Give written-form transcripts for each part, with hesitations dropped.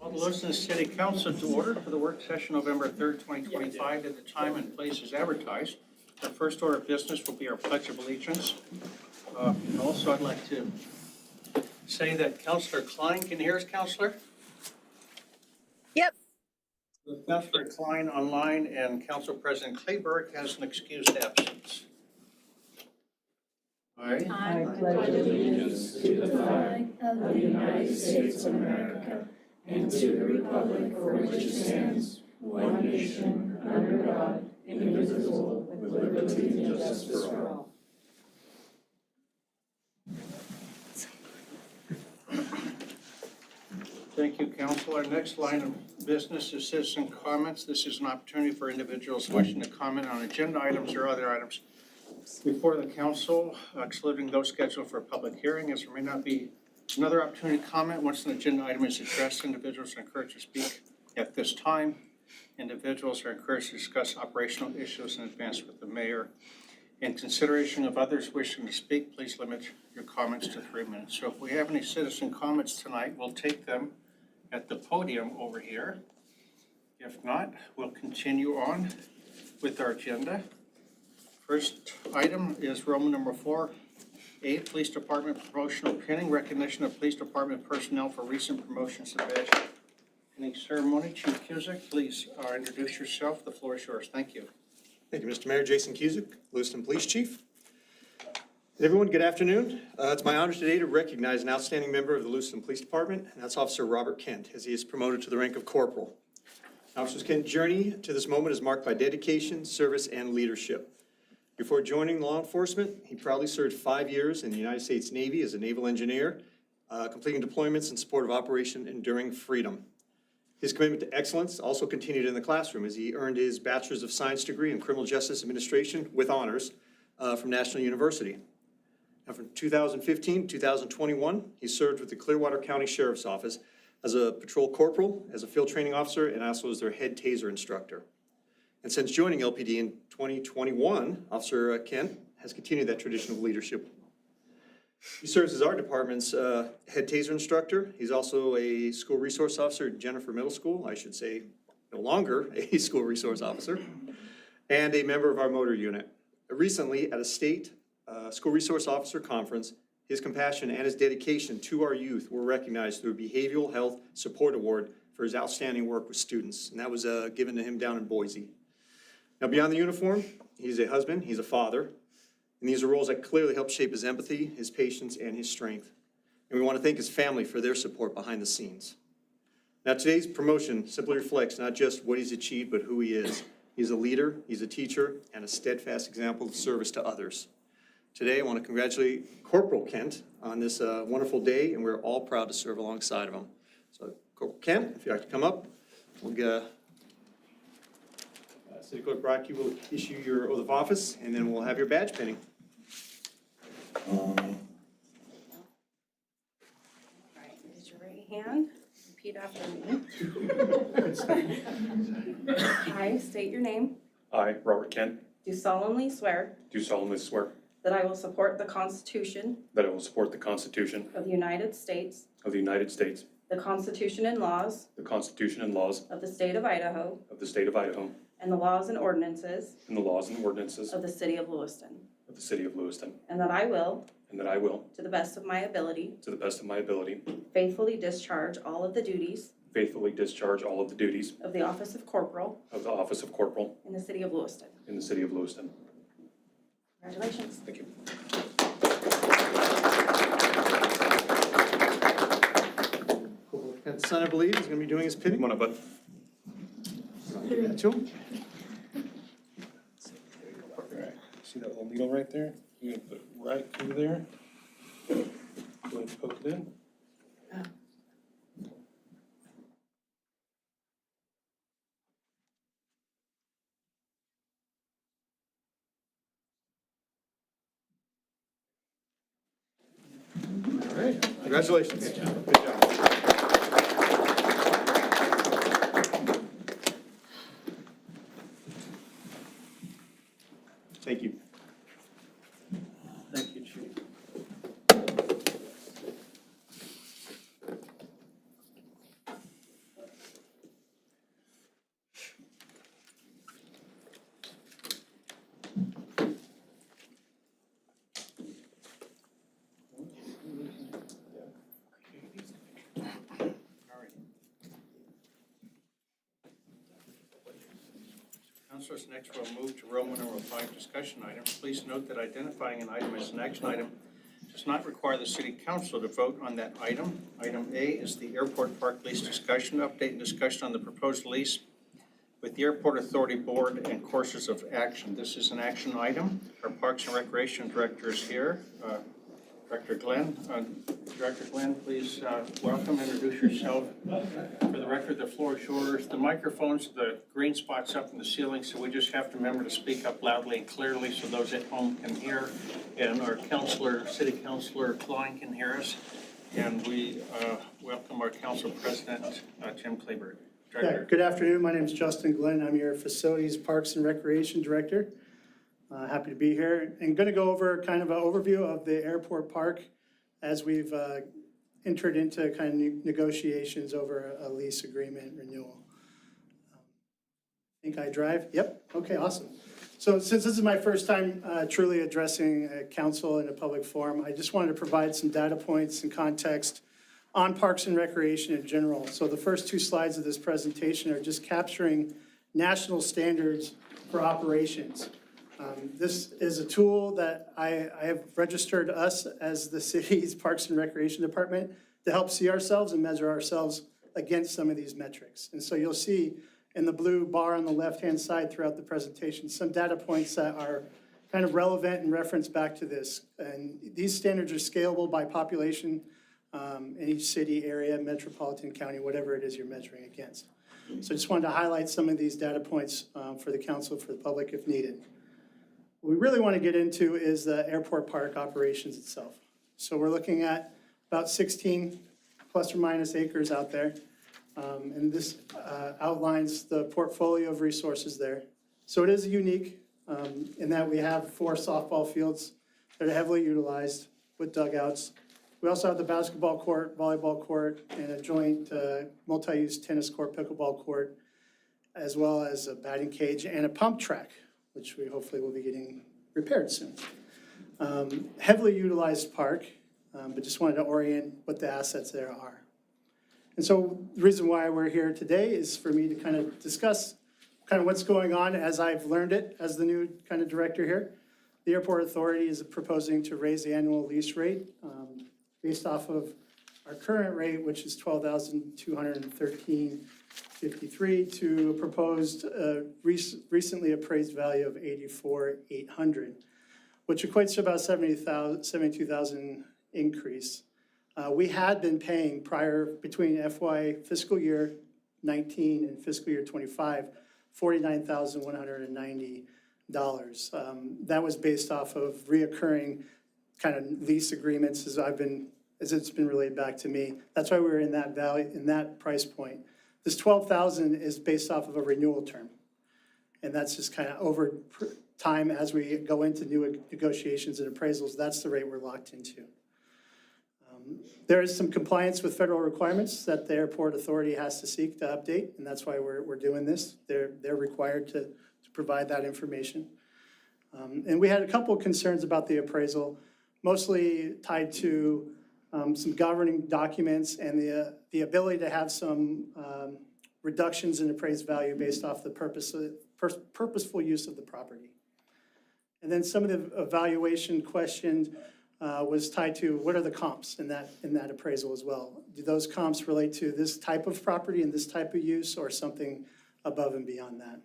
Call the Lewiston City Council to order for the work session November 3rd, 2025, at the time and place is advertised. Our first order of business will be our Pledge of Allegiance. And also, I'd like to say that Councillor Klein, can you hear us, Councillor? Yep. Councillor Klein online and Council President Clayburgh has an excused absence. I pledge allegiance to the flag of the United States of America and to the republic for which it stands, one nation, under God, indivisible, with liberty and justice for all. Thank you, Council. Our next line of business is citizen comments. This is an opportunity for individuals wishing to comment on agenda items or other items before the council, excluding those scheduled for a public hearing, as there may not be another opportunity to comment once an agenda item is addressed. Individuals are encouraged to speak at this time. Individuals are encouraged to discuss operational issues in advance with the mayor. In consideration of others wishing to speak, please limit your comments to 3 minutes. So if we have any citizen comments tonight, we'll take them at the podium over here. If not, we'll continue on with our agenda. First item is Roman number 4A, Police Department promotional pinning, recognition of police department personnel for recent promotions to badge pinning ceremony. Chief Cusick, please introduce yourself. The floor is yours. Thank you. Thank you, Mr. Mayor. Jason Cusick, Lewiston Police Chief. Everyone, good afternoon. It's my honor today to recognize an outstanding member of the Lewiston Police Department, and that's Officer Robert Kent, as he is promoted to the rank of Corporal. Officer Kent's journey to this moment is marked by dedication, service, and leadership. Before joining law enforcement, he proudly served 5 years in the United States Navy as a naval engineer, completing deployments in support of Operation Enduring Freedom. His commitment to excellence also continued in the classroom as he earned his Bachelor's of Science degree in Criminal Justice Administration with honors from National University. Now, from 2015 to 2021, he served with the Clearwater County Sheriff's Office as a patrol corporal, as a field training officer, and also as their head taser instructor. And since joining LPD in 2021, Officer Kent has continued that tradition of leadership. He serves as our department's head taser instructor. He's also a school resource officer at Jennifer Middle School, I should say no longer a school resource officer, and a member of our motor unit. Recently, at a state school resource officer conference, his compassion and his dedication to our youth were recognized through a Behavioral Health Support Award for his outstanding work with students, and that was given to him down in Boise. Now, beyond the uniform, he's a husband, he's a father, and these are roles that clearly help shape his empathy, his patience, and his strength. And we want to thank his family for their support behind the scenes. Now, today's promotion simply reflects not just what he's achieved, but who he is. He's a leader, he's a teacher, and a steadfast example of service to others. Today, I want to congratulate Corporal Kent on this wonderful day, and we're all proud to serve alongside of him. So, Corporal Kent, if you'd like to come up, we'll get City Clerk Brock, you will issue your oath of office, and then we'll have your badge pinning. All right, raise your right hand. Repeat after me. I state your name. I, Robert Kent, Do solemnly swear do solemnly swear that I will support the Constitution that I will support the Constitution of the United States, of the United States, the Constitution and laws the Constitution and laws of the State of Idaho, of the State of Idaho, and the laws and ordinances and the laws and ordinances of the City of Lewiston, of the City of Lewiston, and that I will, and that I will, to the best of my ability, to the best of my ability, faithfully discharge all of the duties faithfully discharge all of the duties of the office of Corporal of the office of Corporal in the City of Lewiston. in the City of Lewiston. Congratulations. Thank you. Corporal Kent's son, I believe, is going to be doing his pinning. Come on up, bud. I'll give that to him. See that little needle right there? You're gonna put it right through there. Go ahead and poke it in. All right, congratulations. Good job. Thank you. Thank you, Chief. Councilors, next we'll move to Roman number 5, discussion items. Please note that identifying an item as an action item does not require the city council to vote on that item. Item A is the airport park lease discussion, update and discussion on the proposed lease with the Airport Authority Board and courses of action. This is an action item. Our Parks and Recreation Director is here, Director Glenn. Director Glenn, please welcome, introduce yourself. For the record, the floor is yours. The microphones, the green spots up in the ceiling, so we just have to remember to speak up loudly and clearly so those at home can hear. And our City Councilor Klein can hear us. And we welcome our Council President, Jim Kleber. Yeah, good afternoon. My name is Justin Glenn. I'm your Facilities, Parks, and Recreation Director. Happy to be here and going to go over kind of an overview of the airport park as we've entered into kind of negotiations over a lease agreement renewal. Think I drive? Yep. Okay, awesome. So since this is my first time truly addressing council in a public forum, I just wanted to provide some data points and context on Parks and Recreation in general. So the first 2 slides of this presentation are just capturing national standards for operations. This is a tool that I have registered us as the city's Parks and Recreation Department to help see ourselves and measure ourselves against some of these metrics. And so you'll see in the blue bar on the left-hand side throughout the presentation some data points that are kind of relevant and reference back to this. And these standards are scalable by population in each city, area, metropolitan county, whatever it is you're measuring against. So I just wanted to highlight some of these data points for the council, for the public if needed. What we really want to get into is the airport park operations itself. So we're looking at about 16 plus or minus acres out there. And this outlines the portfolio of resources there. So it is unique in that we have 4 softball fields that are heavily utilized with dugouts. We also have the basketball court, volleyball court, and a joint multi-use tennis court, pickleball court, as well as a batting cage and a pump track, which we hopefully will be getting repaired soon. Heavily utilized park, but just wanted to orient what the assets there are. And so the reason why we're here today is for me to kind of discuss kind of what's going on as I've learned it as the new kind of director here. The Airport Authority is proposing to raise the annual lease rate based off of our current rate, which is $12,213.53, to a proposed recently appraised value of $84,800, which equates to about $72,000 increase. We had been paying between fiscal year 19 and fiscal year 25, $49,190. That was based off of reoccurring kind of lease agreements as it's been relayed back to me. That's why we're in that value, in that price point. This $12,000 is based off of a renewal term. And that's just kind of over time as we go into new negotiations and appraisals, that's the rate we're locked into. There is some compliance with federal requirements that the Airport Authority has to seek to update, and that's why we're doing this. They're required to provide that information. And we had a couple of concerns about the appraisal, mostly tied to some governing documents and the ability to have some reductions in appraised value based off the purposeful use of the property. And then some of the evaluation questioned was tied to what are the comps in that appraisal as well. Do those comps relate to this type of property and this type of use or something above and beyond that?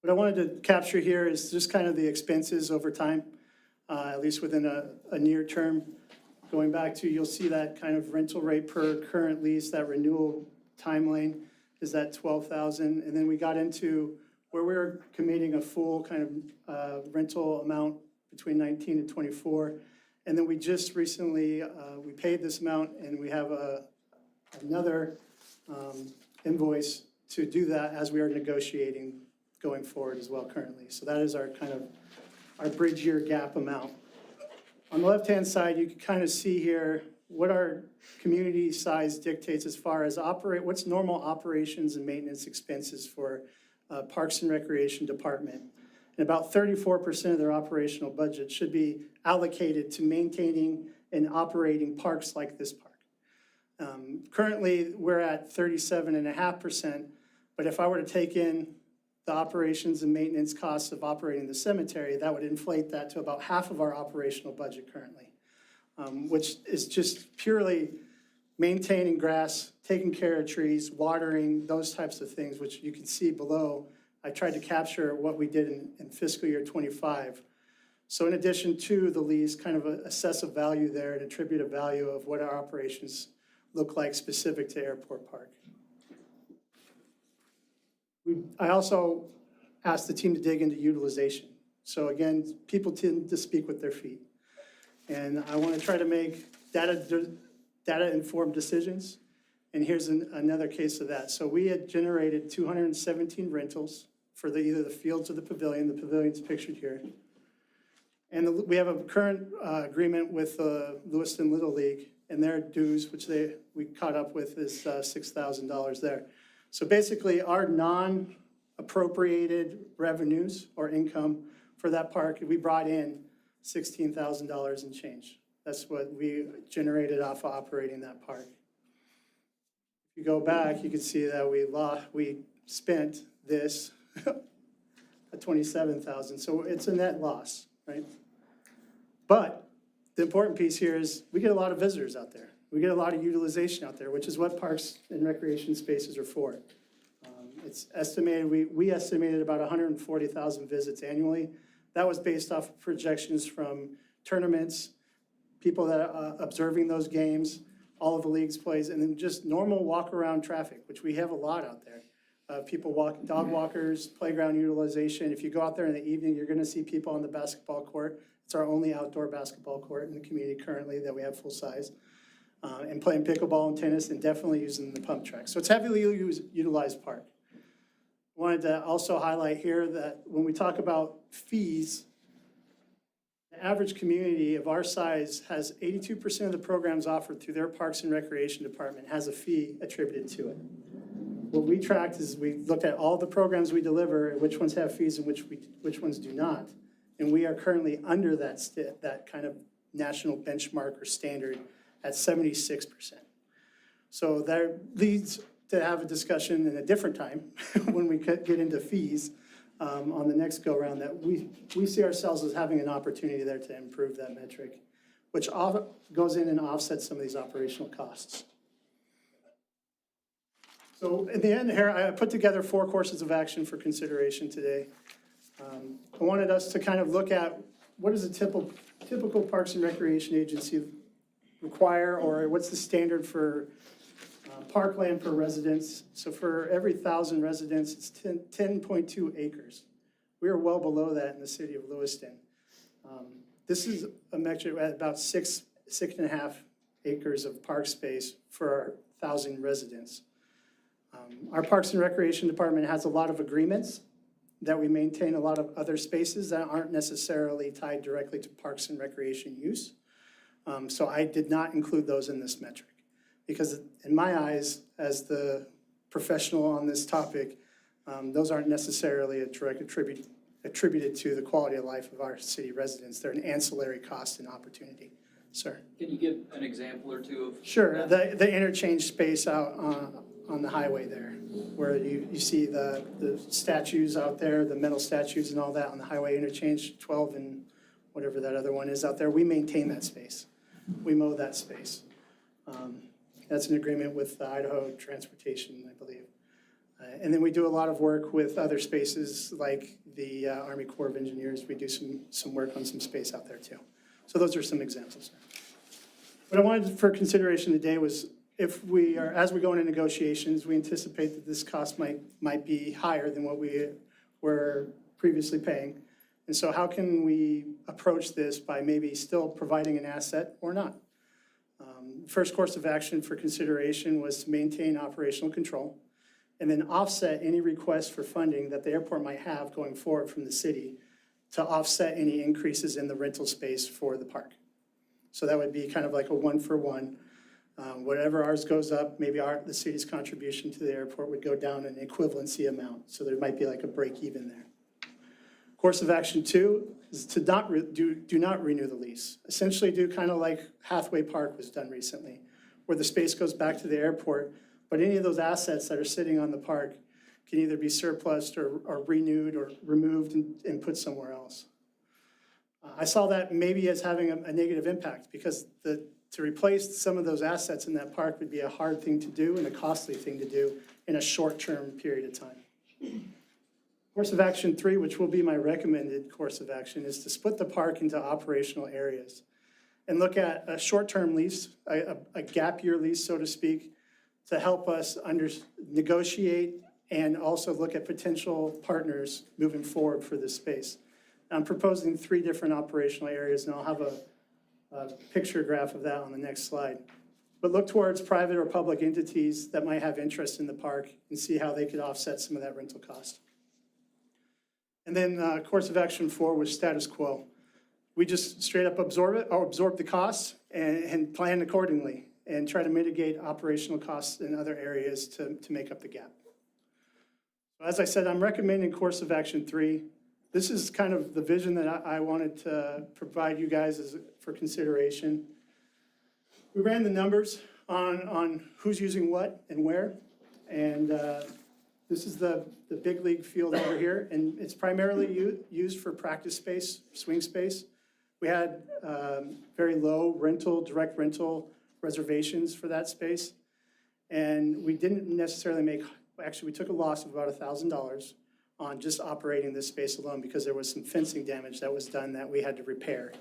What I wanted to capture here is just kind of the expenses over time, at least within a near term. Going back to, you'll see that kind of rental rate per current lease, that renewal timeline is that $12,000. And then we got into where we were committing a full kind of rental amount between 19 and 24. And then we just recently, we paid this amount and we have another invoice to do that as we are negotiating going forward as well currently. So that is our kind of our bridge year gap amount. On the left-hand side, you can kind of see here what our community size dictates as far as what's normal operations and maintenance expenses for Parks and Recreation Department. And about 34% of their operational budget should be allocated to maintaining and operating parks like this park. Currently, we're at 37.5%, But if I were to take in the operations and maintenance costs of operating the cemetery, that would inflate that to about half of our operational budget currently, which is just purely maintaining grass, taking care of trees, watering, those types of things, which you can see below. I tried to capture what we did in fiscal year '25. So in addition to the lease, kind of assess a value there and attribute a value of what our operations look like specific to Airport Park. I also asked the team to dig into utilization. So again, people tend to speak with their feet. And I want to try to make data-informed decisions. And here's another case of that. So we had generated 217 rentals for either the fields or the pavilion. The pavilion's pictured here. And we have a current agreement with Lewiston Little League, and their dues, which we caught up with, is $6,000 there. So basically, our non-appropriated revenues or income for that park, we brought in $16,000 and change. That's what we generated off of operating that park. If you go back, you can see that we spent this at $27,000. So it's a net loss, right? But the important piece here is we get a lot of visitors out there. We get a lot of utilization out there, which is what parks and recreation spaces are for. It's estimated, we estimated about 140,000 visits annually. That was based off of projections from tournaments, people that are observing those games, all of the leagues plays, and then just normal walk-around traffic, which we have a lot out there. People dog walkers, playground utilization. If you go out there in the evening, you're gonna see people on the basketball court. It's our only outdoor basketball court in the community currently that we have full size. And playing pickleball and tennis, and definitely using the pump track. So it's heavily utilized park. Wanted to also highlight here that when we talk about fees, the average community of our size has 82% of the programs offered through their Parks and Recreation Department has a fee attributed to it. What we tracked is we looked at all the programs we deliver and which ones have fees and which ones do not. And we are currently under that kind of national benchmark or standard at 76%. So that leads to have a discussion in a different time when we get into fees on the next go around, that we see ourselves as having an opportunity there to improve that metric, which goes in and offsets some of these operational costs. So in the end here, I put together 4 courses of action for consideration today. I wanted us to kind of look at what does a typical Parks and Recreation agency require, or what's the standard for parkland per residence. So for every 1,000 residents, it's 10.2 acres. We are well below that in the city of Lewiston. This is a metric at about 6.5 acres of park space for our 1,000 residents. Our Parks and Recreation Department has a lot of agreements that we maintain a lot of other spaces that aren't necessarily tied directly to Parks and Recreation use. So I did not include those in this metric because in my eyes, as the professional on this topic, those aren't necessarily a direct attributed to the quality of life of our city residents. They're an ancillary cost and opportunity. Sir? Can you give an example or two of? Sure, the interchange space out on the highway there, where you see the statues out there, the metal statues and all that on the highway interchange, 12 and whatever that other one is out there. We maintain that space. We mow that space. That's an agreement with the Idaho Transportation, I believe. And then we do a lot of work with other spaces like the Army Corps of Engineers. We do some work on some space out there too. So those are some examples. What I wanted for consideration today was if we are, as we go into negotiations, we anticipate that this cost might be higher than what we were previously paying. And so how can we approach this by maybe still providing an asset or not? First course of action for consideration was to maintain operational control and then offset any requests for funding that the airport might have going forward from the city to offset any increases in the rental space for the park. So that would be kind of like a 1-for-1. Whatever ours goes up, maybe the city's contribution to the airport would go down an equivalency amount. So there might be like a break even there. Course of action 2 is to do not renew the lease. Essentially do kind of like Hathaway Park was done recently, where the space goes back to the airport, but any of those assets that are sitting on the park can either be surplused or renewed or removed and put somewhere else. I saw that maybe as having a negative impact because to replace some of those assets in that park would be a hard thing to do and a costly thing to do in a short-term period of time. Course of action 3, which will be my recommended course of action, is to split the park into operational areas and look at a short-term lease, a gap year lease, so to speak, to help us negotiate and also look at potential partners moving forward for this space. I'm proposing 3 different operational areas, and I'll have a picture graph of that on the next slide. But look towards private or public entities that might have interest in the park and see how they could offset some of that rental cost. And then course of action 4 was status quo. We just straight up absorb the costs and plan accordingly and try to mitigate operational costs in other areas to make up the gap. As I said, I'm recommending course of action 3. This is kind of the vision that I wanted to provide you guys for consideration. We ran the numbers on who's using what and where, and this is the big league field over here, and it's primarily used for practice space, swing space. We had very low direct rental reservations for that space, and we didn't necessarily actually we took a loss of about $1,000 on just operating this space alone because there was some fencing damage that was done that we had to repair.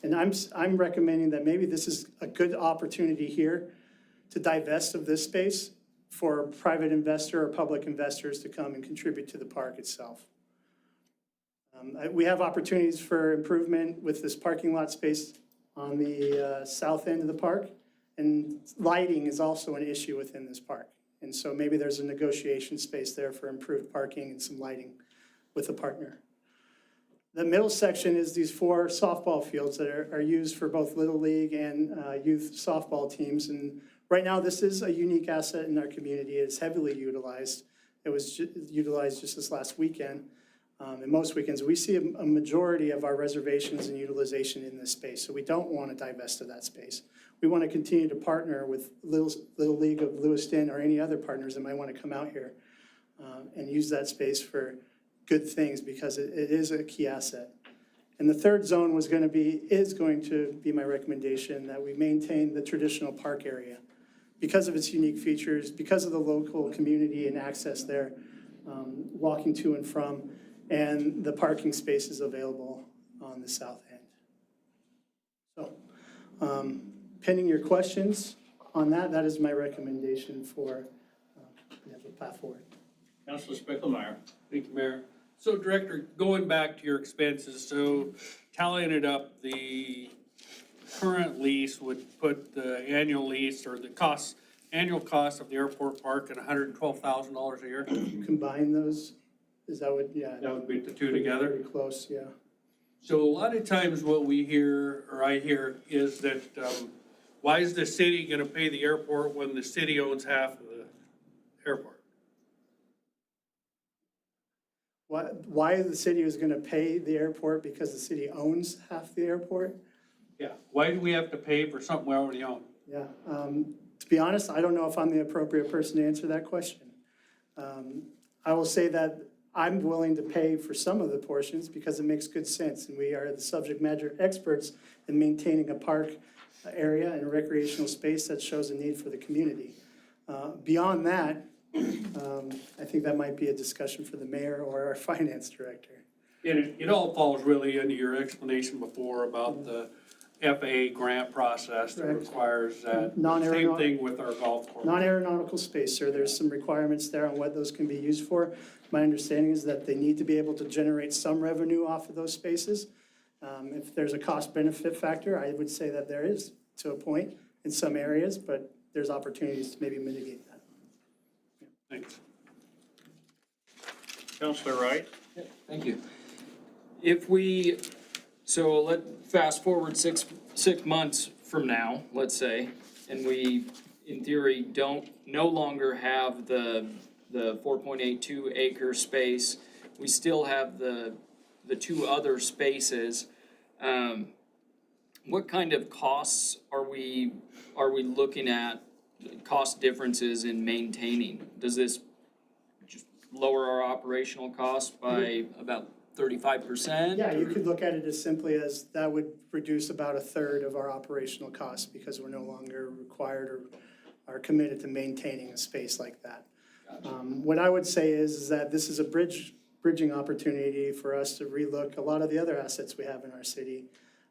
And I'm recommending that maybe this is a good opportunity here to divest of this space for private investor or public investors to come and contribute to the park itself. We have opportunities for improvement with this parking lot space on the south end of the park, and lighting is also an issue within this park. And so maybe there's a negotiation space there for improved parking and some lighting with a partner. The middle section is these 4 softball fields that are used for both Little League and youth softball teams. And right now, this is a unique asset in our community. It's heavily utilized. It was utilized just this last weekend. And most weekends, we see a majority of our reservations and utilization in this space. So we don't want to divest of that space. We want to continue to partner with Little League of Lewiston or any other partners that might want to come out here and use that space for good things because it is a key asset. And the third zone is going to be my recommendation that we maintain the traditional park area because of its unique features, because of the local community and access there, walking to and from, and the parking spaces available on the south end. So, pending your questions on that, that is my recommendation for the path forward. Councilor Spickelmeyer. Thank you, Mayor. So Director, going back to your expenses, so tallying it up, the current lease would put the annual lease or the annual cost of the airport park at $112,000 a year? Combine those, is that what, yeah. That would be the two together? Pretty close, yeah. So a lot of times what we hear, or I hear, is that why is the city gonna pay the airport when the city owns half of the airport? Why the city is going to pay the airport because the city owns half the airport? Yeah, why do we have to pay for something we already own? Yeah, to be honest, I don't know if I'm the appropriate person to answer that question. I will say that I'm willing to pay for some of the portions because it makes good sense, and we are the subject matter experts in maintaining a park area and a recreational space that shows a need for the community. Beyond that, I think that might be a discussion for the mayor or our finance director. And it all falls really into your explanation before about the FAA grant process that Correct. requires that. Same Non-aeronautical- thing with our golf course. Non-aeronautical space, sir, there's some requirements there on what those can be used for. My understanding is that they need to be able to generate some revenue off of those spaces. If there's a cost-benefit factor, I would say that there is to a point in some areas, but there's opportunities to maybe mitigate that. Thanks. Councilor Wright. Thank you. Let fast forward six months from now, let's say, and we, in theory, no longer have the 4.82 acre space. We still have the 2 other spaces. What kind of costs are we looking at, cost differences in maintaining? Does this lower our operational costs by about 35%? Yeah, you could look at it as simply as that would reduce about a third of our operational costs because we're no longer required or are committed to maintaining a space like that. What I would say is that this is a bridging opportunity for us to relook a lot of the other assets we have in our city,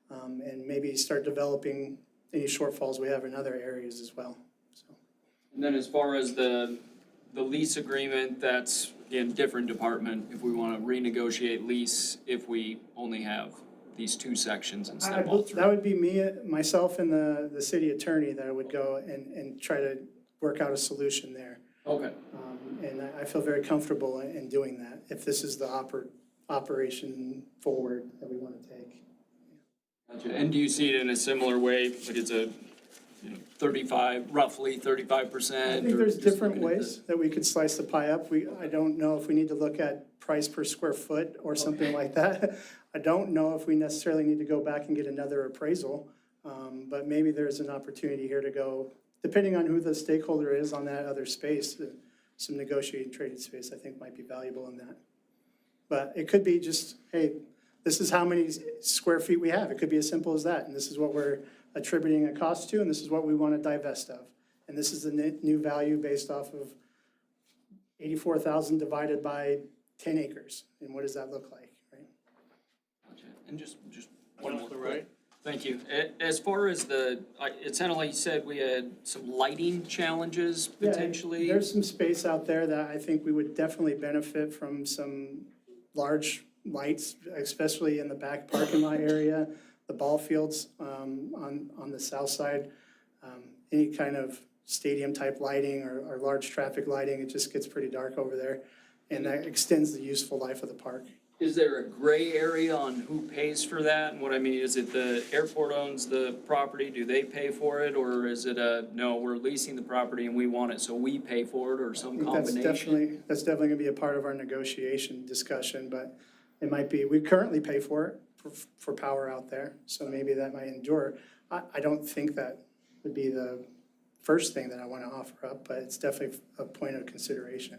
and maybe start developing any shortfalls we have in other areas as well. So, And then as far as the lease agreement, that's, again, different department, if we want to renegotiate lease, if we only have these two sections instead of all three. that would be me, myself, and the city attorney that would go and try to work out a solution there. Okay. And I feel very comfortable in doing that, if this is the operation forward that we want to take. Gotcha. And do you see it in a similar way, like it's a, roughly 35%? I think there's different ways that we could slice the pie up. I don't know if we need to look at price per square foot or something like that. I don't know if we necessarily need to go back and get another appraisal, but maybe there's an opportunity here to go, depending on who the stakeholder is on that other space, some negotiating traded space I think might be valuable in that. But it could be just, hey, this is how many square feet we have. It could be as simple as that, and this is what we're attributing a cost to, and this is what we want to divest of. And this is the new value based off of 84,000 divided by 10 acres. And what does that look like, right? Gotcha. And just one more. Counselor Wright? Thank you. As far as it sounded like you said we had some lighting challenges Yeah, potentially. there's some space out there that I think we would definitely benefit from some large lights, especially in the back parking lot area, the ball fields on the south side. Any kind of stadium type lighting or large traffic lighting, it just gets pretty dark over there. And that extends the useful life of the park. Is there a gray area on who pays for that? And what I mean, is it the airport owns the property, do they pay for it? Or is it no, we're leasing the property and we want it, so we pay for it, or some I think combination? that's definitely gonna be a part of our negotiation discussion, but it might be, we currently pay for it, for power out there, so maybe that might endure. I don't think that would be the first thing that I wanna offer up, but it's definitely a point of consideration.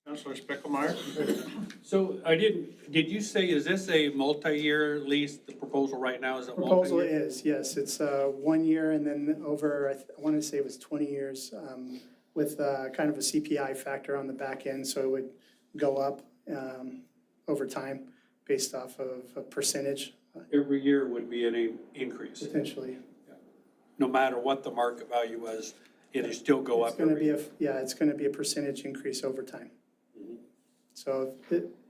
Counselor Speckelmeyer? So did you say, is this a multi-year lease? The proposal right now is a multi-year? Proposal is, yes, it's 1 year and then over, I wanna say it was 20 years, with kind of a CPI factor on the back end, so it would go up over time based off of a percentage, Every year would be an increase. potentially. No matter what the market value was, it'd still go It's up gonna every be year. it's gonna be a percentage increase over time. So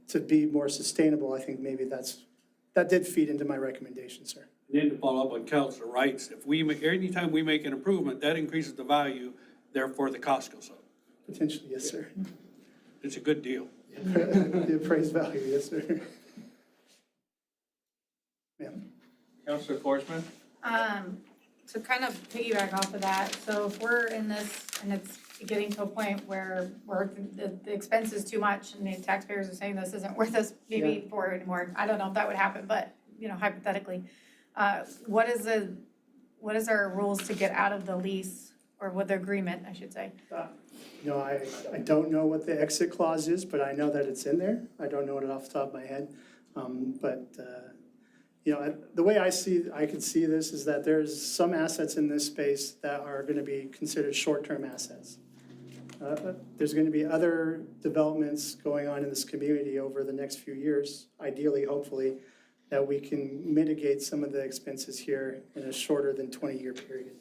to be more sustainable, I think maybe that did feed into my recommendation, sir. And then to follow up on Counselor Wright's, anytime we make an improvement, that increases the value, therefore the cost goes up. Potentially, yes, sir. It's a good deal. The appraised value, yes, sir. Ma'am. Counselor Forsman? To kind of piggyback off of that, so if we're in this and it's getting to a point where the expense is too much and the taxpayers are saying this isn't worth us maybe for anymore, I don't know if that would happen, but hypothetically, what is our rules to get out of the lease or with the agreement, I should say? No, I don't know what the exit clause is, but I know that it's in there. I don't know it off the top of my head. The way I can see this is that there's some assets in this space that are gonna be considered short-term assets. There's gonna be other developments going on in this community over the next few years, ideally, hopefully, that we can mitigate some of the expenses here in a shorter than 20-year period.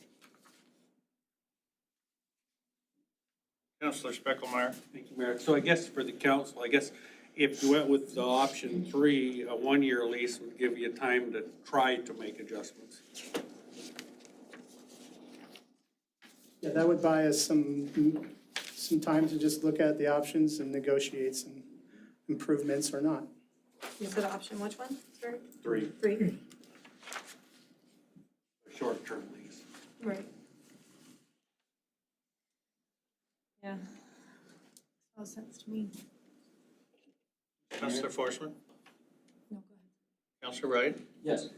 Counselor Speckelmeyer? Thank you, Mayor. So I guess for the council, if you went with the option 3, a 1-year lease would give you time to try to make adjustments. Yeah, that would buy us some time to just look at the options and negotiate some improvements or not. You said option, which one? Sorry? 3, 3. a short-term lease. Right. Yeah. No sense to me. Counselor Forsman? No, go Counselor Wright? Yes.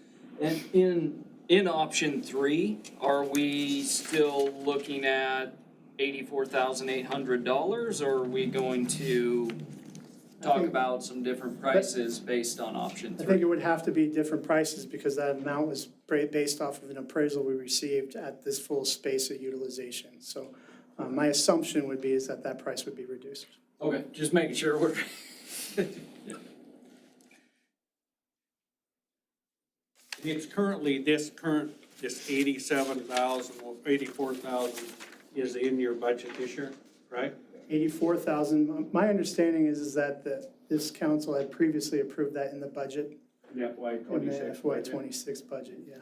And in option 3, are we still looking at $84,800, or are we going to talk think- about some different prices based on option I think three? it would have to be different prices because that amount was based off of an appraisal we received at this full space of utilization. So my assumption would be is that that price would be reduced. Okay, just making sure we're. It's currently, this 87,000, 84,000 is in your budget this year, right? 84,000, my understanding is that this council had previously approved that in the budget, In the FY in the '26 FY budget. '26 budget, yeah.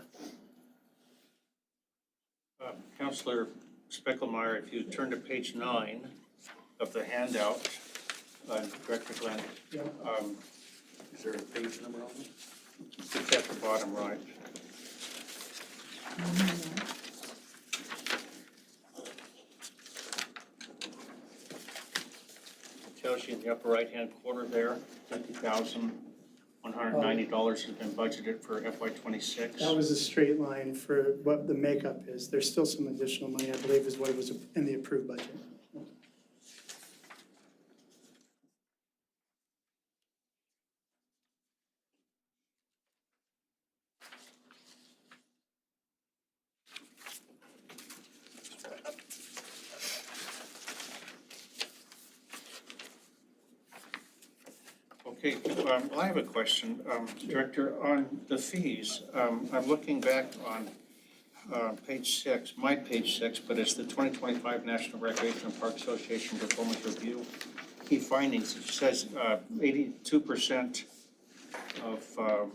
Counselor Speckelmeyer, if you turn to page 9 of the handout, Director Glenn, Yeah. Is there a page number on it? it's at the bottom right. It tells you in the upper right-hand corner there, $50,190 has been budgeted for FY '26. That was a straight line for what the makeup is. There's still some additional money, I believe, is what was in the approved budget. Okay, well, I have a question, Director, on the fees. I'm looking back on page 6, my page 6, but it's the 2025 National Recreation and Park Association Performance Review. Key findings, it says 82% of our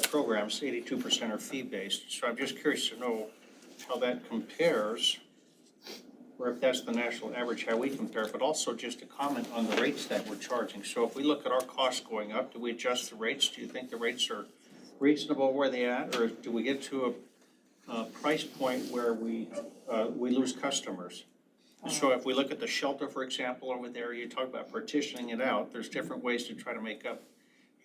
programs, 82% are fee-based. So I'm just curious to know how that compares, or if that's the national average, how we compare, but also just a comment on the rates that we're charging. So if we look at our costs going up, do we adjust the rates? Do you think the rates are reasonable where they at, or do we get to a price point where we lose customers? So if we look at the shelter, for example, over there, you talk about partitioning it out, there's different ways to try to make up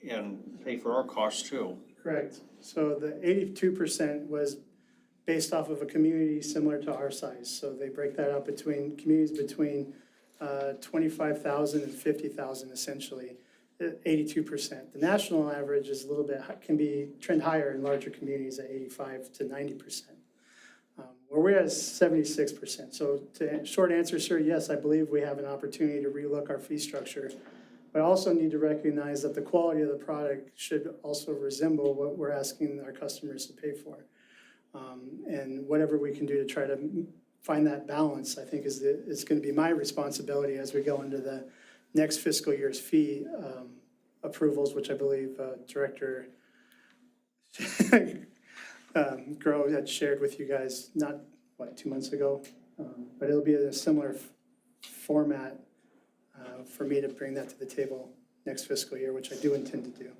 and pay for our costs too. Correct. So the 82% was based off of a community similar to our size. So they break that up between communities between 25,000 and 50,000 essentially, 82%. The national average is a little bit, can be trend higher in larger communities at 85 to 90%. Where we're at 76%. So short answer, sir, yes, I believe we have an opportunity to relook our fee structure. But I also need to recognize that the quality of the product should also resemble what we're asking our customers to pay for. And whatever we can do to try to find that balance, I think is going to be my responsibility as we go into the next fiscal year's fee approvals, which I believe Director Grow had shared with you guys, not, 2 months ago? But it'll be a similar format for me to bring that to the table next fiscal year, which I do intend to do.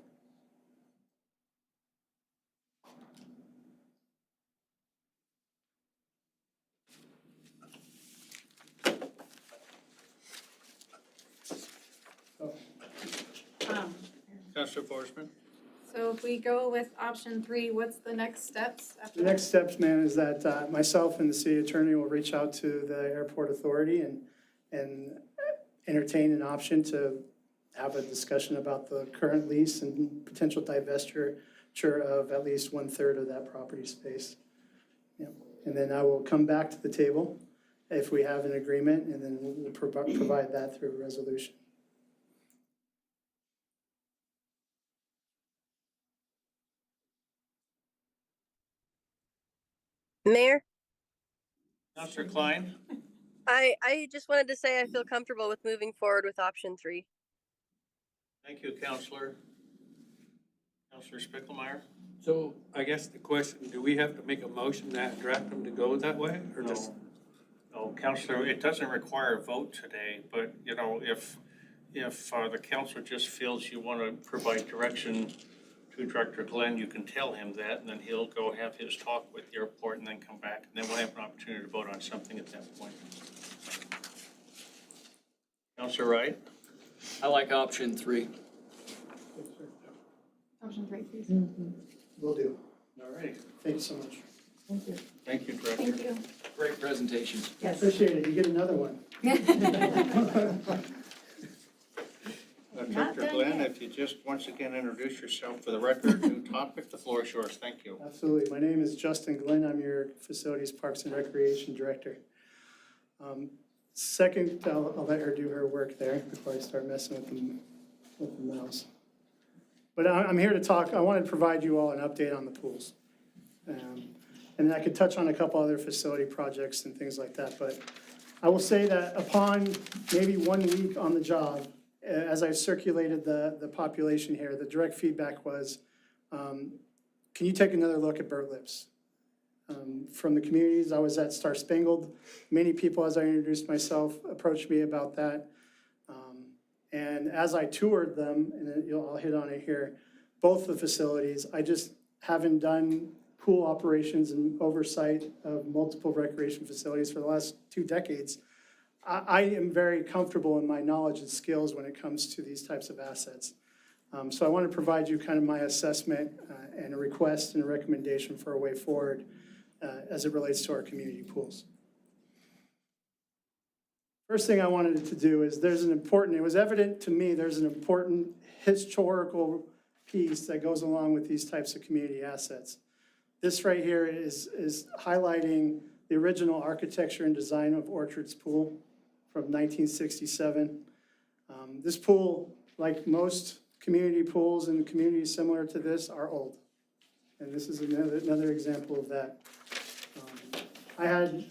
Councilor Forsman? So if we go with option 3, what's the next steps after The that? next steps, man, is that myself and the city attorney will reach out to the airport authority and entertain an option to have a discussion about the current lease and potential divestiture of at least 1/3 of that property space. Yep. And then I will come back to the table if we have an agreement, and then we'll provide that through a resolution. Mayor, Councilor Klein? I just wanted to say I feel comfortable with moving forward with option 3. Thank you, Counselor. Counselor Spickelmeyer? So I guess the question, do we have to make a motion that direct them to go that way, or just? No, Counselor, it doesn't require a vote today, but, you know, if the council just feels you want to provide direction to Director Glenn, you can tell him that, and then he'll go have his talk with the airport and then come back, and then we'll have an opportunity to vote on something at that point. Counselor Wright? I like option 3. Option 3, please. Will do. All right. Thank you so much. Thank you, Director. Thank you. Great presentation. I appreciate it. You get another one. Not Director done Glenn, yet. if you just once again introduce yourself for the record, new topic, the floor is yours. Thank you. Absolutely. My name is Justin Glenn. I'm your Facilities, Parks, and Recreation Director. Second, I'll let her do her work there before I start messing with the mouse. But I'm here to talk, I wanted to provide you all an update on the pools. And I could touch on a couple other facility projects and things like that, but I will say that upon maybe 1 week on the job, as I circulated the population here, the direct feedback was, can you take another look at Burt Lips? From the communities, I was at Star Spangled. Many people, as I introduced myself, approached me about that. And as I toured them, and I'll hit on it here, both the facilities, I just haven't done pool operations and oversight of multiple recreation facilities for the last 2 decades. I am very comfortable in my knowledge and skills when it comes to these types of assets. So I want to provide you kind of my assessment and a request and a recommendation for a way forward as it relates to our community pools. First thing I wanted to do is it was evident to me there's an important historical piece that goes along with these types of community assets. This right here is highlighting the original architecture and design of Orchard's Pool from 1967. This pool, like most community pools and communities similar to this, are old. And this is another example of that. I had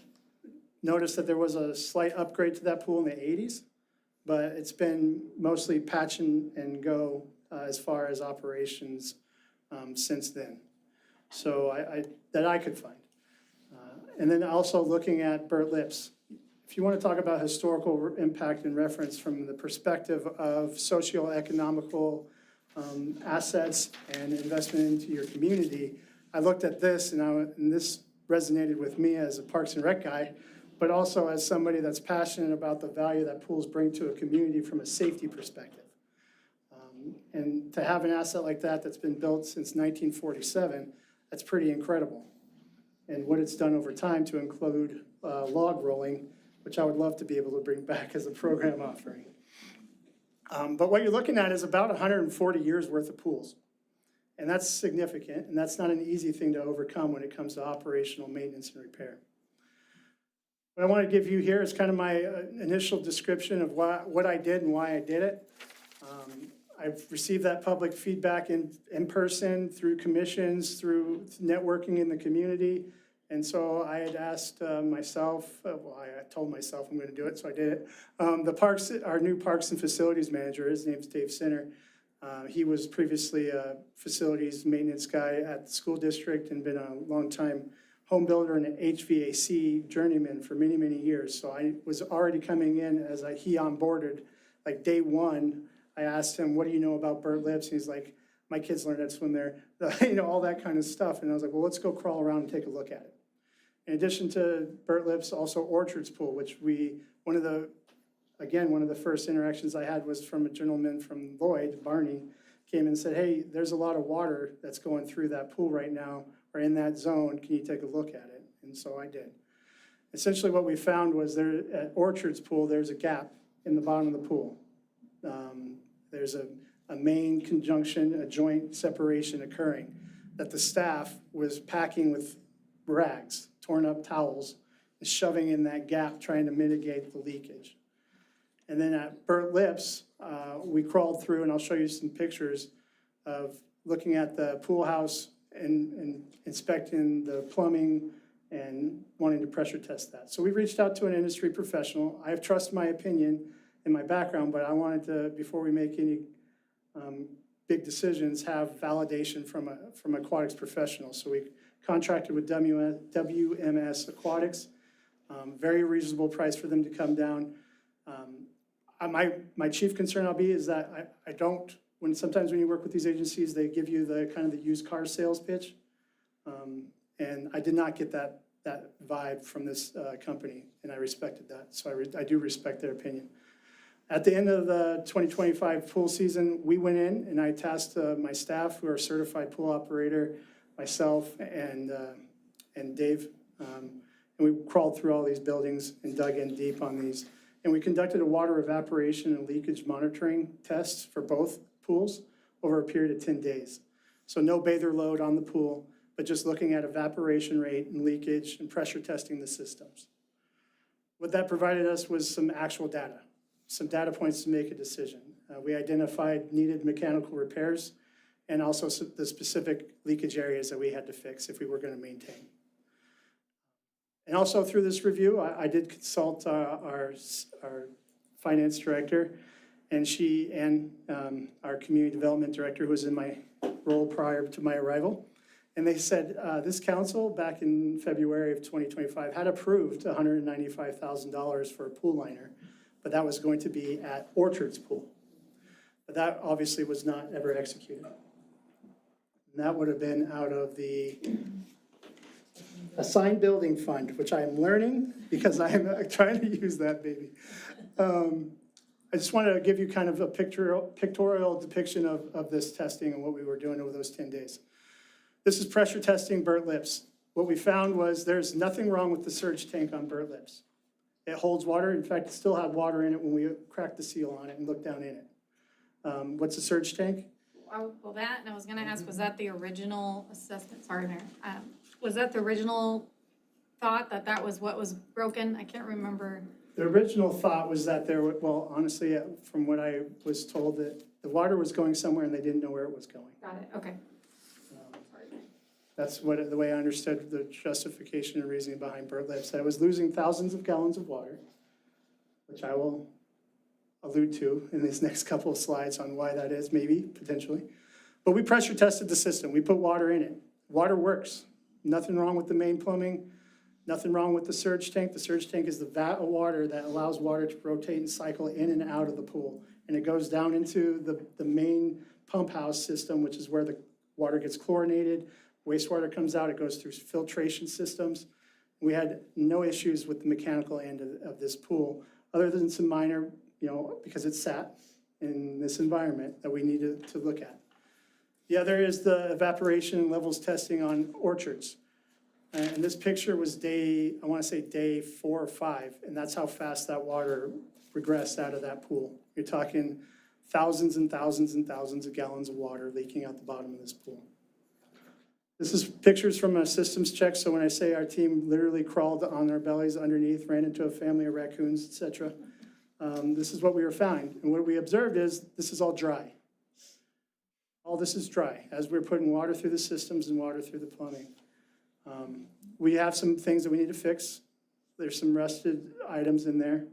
noticed that there was a slight upgrade to that pool in the 80s, but it's been mostly patch and go as far as operations since then. So that I could find. And then also looking at Burt Lips. If you want to talk about historical impact and reference from the perspective of socioeconomical assets and investment into your community, I looked at this and this resonated with me as a Parks and Rec guy, but also as somebody that's passionate about the value that pools bring to a community from a safety perspective. And to have an asset like that that's been built since 1947, that's pretty incredible. And what it's done over time to include log rolling, which I would love to be able to bring back as a program offering. But what you're looking at is about 140 years worth of pools. And that's significant, and that's not an easy thing to overcome when it comes to operational maintenance and repair. What I want to give you here is kind of my initial description of what I did and why I did it. I've received that public feedback in person, through commissions, through networking in the community. And so I had asked myself, I told myself I'm going to do it, so I did it. Our new Parks and Facilities Manager, his name's Dave Sinner. He was previously a facilities maintenance guy at the school district and been a longtime home builder and an HVAC journeyman for many, many years. So I was already coming in as he onboarded, like day one. I asked him, what do you know about Burt Lips? And he's like, my kids learned how to swim there, all that kind of stuff. And I was like, well, let's go crawl around and take a look at it. In addition to Burt Lips, also Orchard's Pool, which one of the first interactions I had was from a gentleman from Lloyd, Barney, came and said, hey, there's a lot of water that's going through that pool right now, or in that zone, can you take a look at it? And so I did. Essentially what we found was there at Orchard's Pool, there's a gap in the bottom of the pool. There's a main conjunction, a joint separation occurring that the staff was packing with rags, torn up towels, and shoving in that gap trying to mitigate the leakage. And then at Burt Lips, we crawled through, and I'll show you some pictures of looking at the pool house and inspecting the plumbing and wanting to pressure test that. So we reached out to an industry professional. I trust my opinion and my background, but I wanted to, before we make any big decisions, have validation from aquatics professionals. So we contracted with WMS Aquatics, very reasonable price for them to come down. My chief concern is that I don't, sometimes when you work with these agencies, they give you the kind of the used car sales pitch. And I did not get that vibe from this company, and I respected that. So I do respect their opinion. At the end of the 2025 pool season, we went in and I tasked my staff, who are certified pool operator, myself and Dave, And we crawled through all these buildings and dug in deep on these. And we conducted a water evaporation and leakage monitoring tests for both pools over a period of 10 days. So no bather load on the pool, but just looking at evaporation rate and leakage and pressure testing the systems. What that provided us was some actual data, some data points to make a decision. We identified needed mechanical repairs and also the specific leakage areas that we had to fix if we were going to maintain. And also through this review, I did consult our finance director, and she and our community development director, who was in my role prior to my arrival. And they said, this council back in February of 2025 had approved $195,000 for a pool liner, but that was going to be at Orchard's pool. But that obviously was not ever executed. And that would have been out of the assigned building fund, which I am learning because I am trying to use that baby. I just wanted to give you kind of a pictorial depiction of this testing and what we were doing over those 10 days. This is pressure testing Burt Lips. What we found was there's nothing wrong with the surge tank on Burt Lips. It holds water. In fact, it still had water in it when we cracked the seal on it and looked down in it. What's a surge tank? Well, that, and I was gonna ask, was that the original assessment, sorry, Mayor, was that the original thought that that was what was broken? I can't remember. The original thought was that there, well, honestly, from what I was told, that the water was going somewhere and they didn't know where it was going. Got it, okay. That's the way I understood the justification and reasoning behind Burt Lips, that it was losing thousands of gallons of water, which I will allude to in these next couple of slides on why that is, maybe, potentially. But we pressure tested the system. We put water in it. Water works. Nothing wrong with the main plumbing, nothing wrong with the surge tank. The surge tank is the vat of water that allows water to rotate and cycle in and out of the pool. And it goes down into the main pump house system, which is where the water gets chlorinated. Wastewater comes out, it goes through filtration systems. We had no issues with the mechanical end of this pool, other than some minor, because it sat in this environment that we needed to look at. The other is the evaporation levels testing on Orchards. And this picture was day 4 or 5, and that's how fast that water regressed out of that pool. You're talking thousands and thousands and thousands of gallons of water leaking out the bottom of this pool. This is pictures from a systems check. So when I say our team literally crawled on their bellies underneath, ran into a family of raccoons, etc., this is what we were found. And what we observed is this is all dry. All this is dry as we're putting water through the systems and water through the plumbing. We have some things that we need to fix. There's some rusted items in there.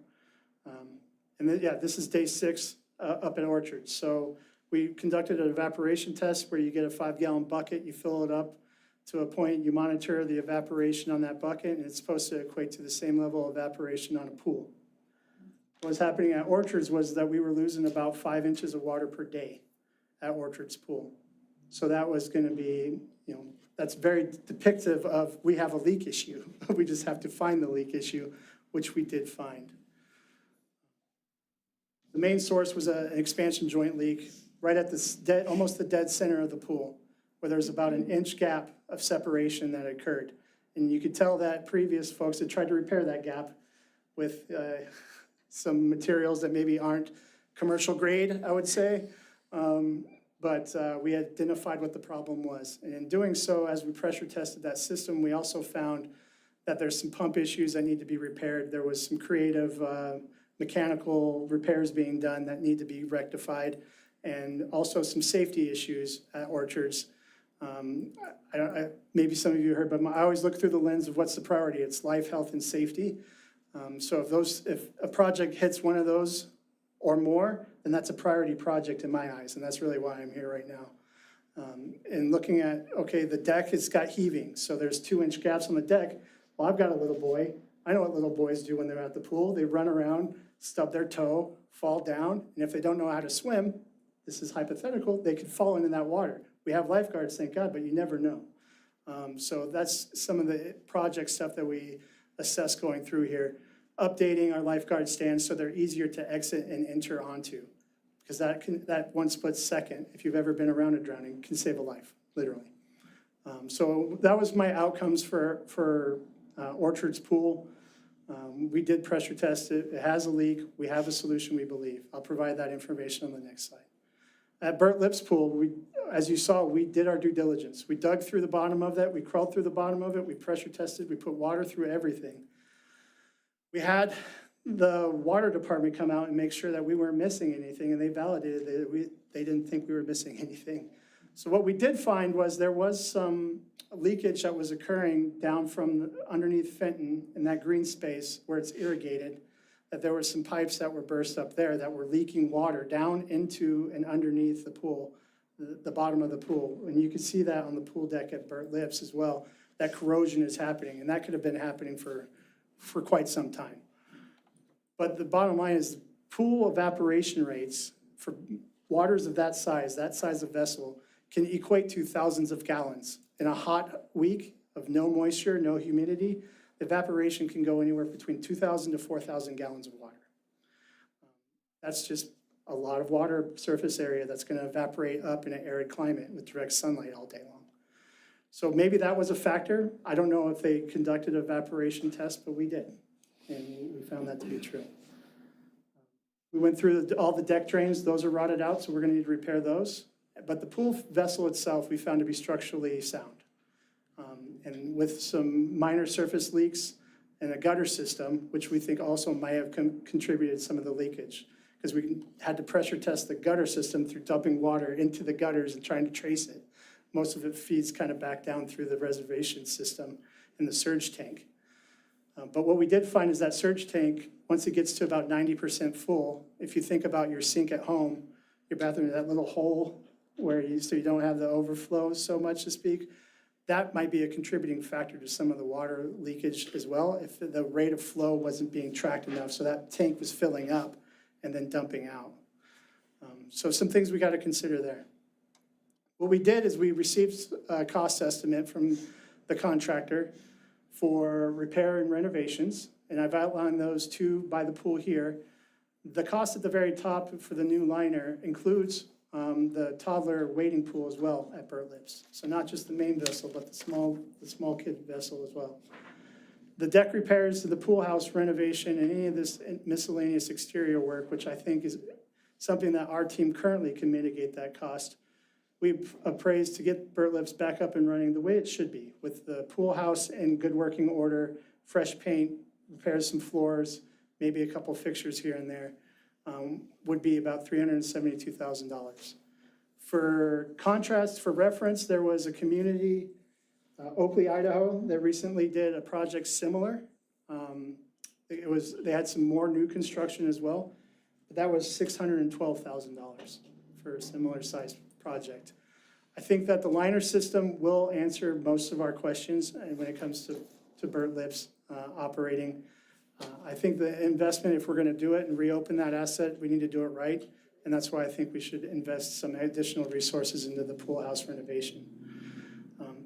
And then, this is day 6 up at Orchard. So we conducted an evaporation test where you get a 5-gallon bucket, you fill it up to a point, you monitor the evaporation on that bucket, and it's supposed to equate to the same level of evaporation on a pool. What was happening at Orchards was that we were losing about 5 inches of water per day at Orchard's pool. So that was going to be, that's very depictive of we have a leak issue. We just have to find the leak issue, which we did find. The main source was an expansion joint leak right at the almost the dead center of the pool, where there's about an inch gap of separation that occurred. And you could tell that previous folks had tried to repair that gap with some materials that maybe aren't commercial grade, I would say. But we identified what the problem was. And in doing so, as we pressure tested that system, we also found that there's some pump issues that need to be repaired. There was some creative mechanical repairs being done that need to be rectified, and also some safety issues at Orchards. Maybe some of you heard, but I always look through the lens of what's the priority. It's life, health, and safety. So if a project hits one of those or more, then that's a priority project in my eyes, and that's really why I'm here right now. And looking at, okay, the deck has got heaving, so there's 2-inch gaps on the deck. Well, I've got a little boy. I know what little boys do when they're at the pool. They run around, stub their toe, fall down, and if they don't know how to swim, this is hypothetical, they could fall into that water. We have lifeguards, thank God, but you never know. So that's some of the project stuff that we assess going through here. Updating our lifeguard stands so they're easier to exit and enter onto, because that 1 split second, if you've ever been around a drowning, can save a life, literally. So that was my outcomes for Orchard's pool, we did pressure test it. It has a leak. We have a solution, we believe. I'll provide that information on the next slide. At Burt Lips Pool, as you saw, we did our due diligence. We dug through the bottom of that. We crawled through the bottom of it. We pressure tested. We put water through everything. We had the water department come out and make sure that we weren't missing anything, and they validated that they didn't think we were missing anything. So what we did find was there was some leakage that was occurring down from underneath Fenton in that green space where it's irrigated, that there were some pipes that were burst up there that were leaking water down into and underneath the pool, the bottom of the pool. And you can see that on the pool deck at Burt Lips as well, that corrosion is happening, and that could have been happening for quite some time. But the bottom line is pool evaporation rates for waters of that size of vessel, can equate to thousands of gallons. In a hot week of no moisture, no humidity, evaporation can go anywhere between 2,000 to 4,000 gallons of water. That's just a lot of water surface area that's going to evaporate up in an arid climate with direct sunlight all day long. So maybe that was a factor. I don't know if they conducted an evaporation test, but we did, and we found that to be true. We went through all the deck drains. Those are rotted out, so we're going to need to repair those. But the pool vessel itself, we found to be structurally sound. And with some minor surface leaks and a gutter system, which we think also might have contributed some of the leakage, because we had to pressure test the gutter system through dumping water into the gutters and trying to trace it. Most of it feeds kind of back down through the reservation system and the surge tank. But what we did find is that surge tank, once it gets to about 90% full, if you think about your sink at home, your bathroom, that little hole where so you don't have the overflow so much to speak, that might be a contributing factor to some of the water leakage as well, if the rate of flow wasn't being tracked enough, so that tank was filling up and then dumping out. So some things we got to consider there. What we did is we received a cost estimate from the contractor for repair and renovations, and I've outlined those two by the pool here. The cost at the very top for the new liner includes the toddler wading pool as well at Burt Lips. So not just the main vessel, but the small kid vessel as well. The deck repairs to the pool house renovation and any of this miscellaneous exterior work, which I think is something that our team currently can mitigate that cost. We've appraised to get Burt Lips back up and running the way it should be, with the pool house in good working order, fresh paint, repairs some floors, maybe a couple fixtures here and there. Would be about $372,000. For contrast, for reference, there was a community, Oakley, Idaho, that recently did a project similar. They had some more new construction as well, but that was $612,000 for a similar size project. I think that the liner system will answer most of our questions when it comes to Burt Lips operating. I think the investment, if we're going to do it and reopen that asset, we need to do it right. And that's why I think we should invest some additional resources into the pool house renovation.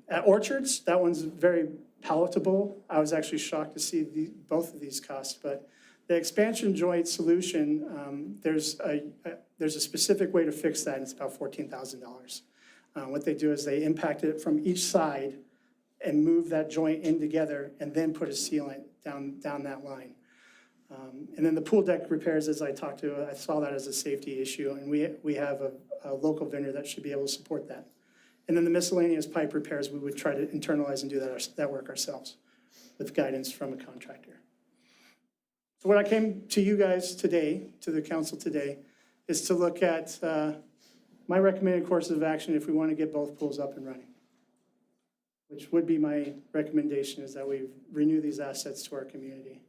At Orchards, that one's very palatable. I was actually shocked to see both of these costs, but the expansion joint solution, there's a specific way to fix that, and it's about $14,000. What they do is they impact it from each side and move that joint in together and then put a sealant down that line. And then the pool deck repairs, as I talked to, I saw that as a safety issue, and we have a local vendor that should be able to support that. And then the miscellaneous pipe repairs, we would try to internalize and do that work ourselves with guidance from a contractor. So what I came to you guys today, to the council today, is to look at my recommended courses of action if we want to get both pools up and running, which would be my recommendation, is that we renew these assets to our community.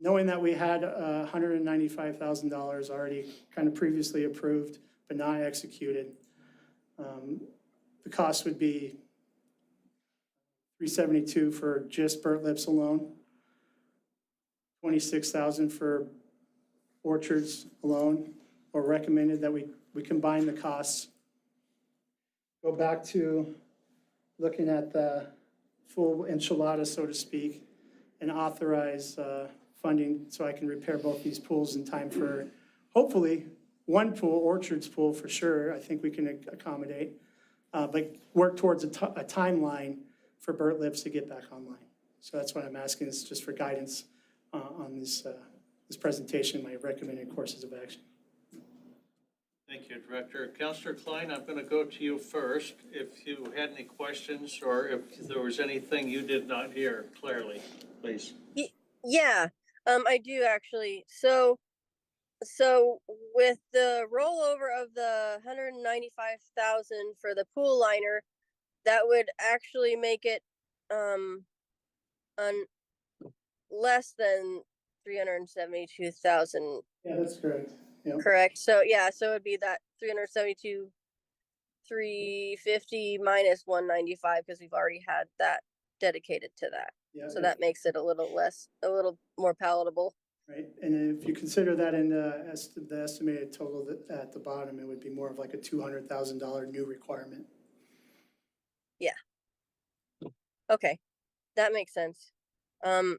Knowing that we had $195,000 already kind of previously approved but not executed, the cost would be $372,000 for just Burt Lips alone, $26,000 for Orchards alone, or recommended that we combine the costs. Go back to looking at the full enchilada, so to speak, and authorize funding so I can repair both these pools in time for, hopefully, one pool, Orchards pool for sure, I think we can accommodate, but work towards a timeline for Burt Lips to get back online. So that's what I'm asking, is just for guidance on this presentation, my recommended courses of action. Thank you, Director. Counselor Klein, I'm going to go to you first. If you had any questions or if there was anything you did not hear clearly, please. Yeah, I do actually. So with the rollover of the 195,000 for the pool liner, that would actually make it on less than 372,000, Yeah, that's correct. Yep. correct? So yeah, so it'd be that 372, 350 minus 195 because we've already had that dedicated to that. Yeah, So that makes it a little more palatable. right. And if you consider that in the estimated total at the bottom, it would be more of like a $200,000 new requirement. Okay, that makes sense. And